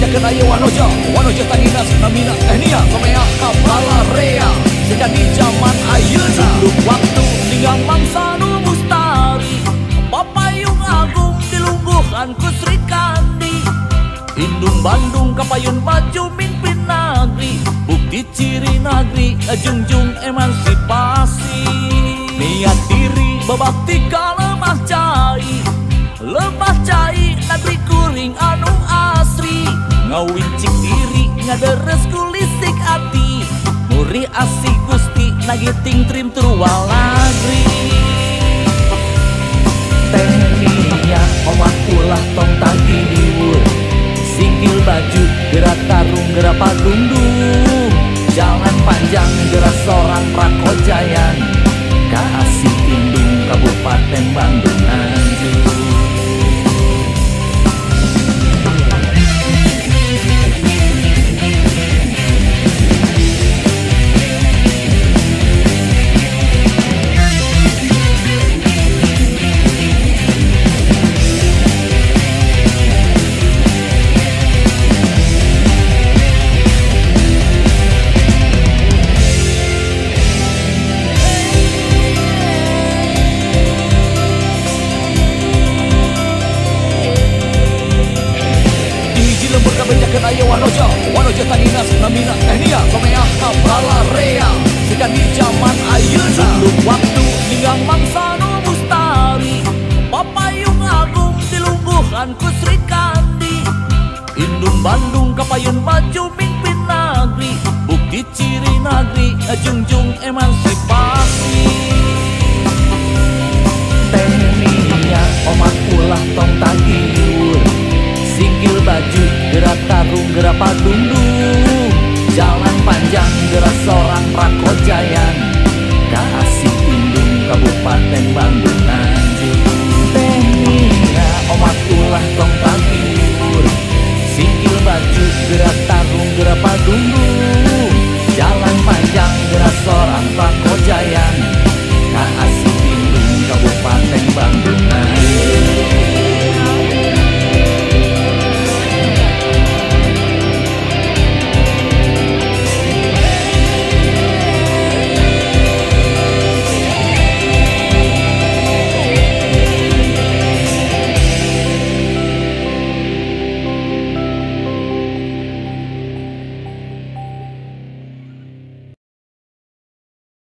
kabejakan ayo wanoja taninas namina tehnia komea kapala rea sejak di zaman ayeuna dulu waktu tinggal mangsa nu mustari papayung agung dilungguhan ku Sri Kandi Indung Bandung kapayun baju mimpin negeri bukti ciri negeri junjung emansipasi niat diri babakti ka lemah cai negeri kuring anu asri ngawincik diri ngaderes kulisik ati muri asih gusti nagiting trim turwalagri tehnia omah ulah tong tagi diwur sikil baju gerak tarung gerak padundung jalan panjang gerak seorang prakojayan Kasih Indung Kabupaten Bandung Anjur. Kabejakan ayo wanoja taninas namina tehnia komea kapala rea sejak di zaman ayeuna dulu waktu tinggal mangsa nu mustari papayung agung dilungguhan ku Sri Kandi Indung Bandung kapayun baju mimpin negeri bukti ciri negeri junjung emansipasi tehnia omah ulah tong tagi sikil baju gerak tarung gerak padundung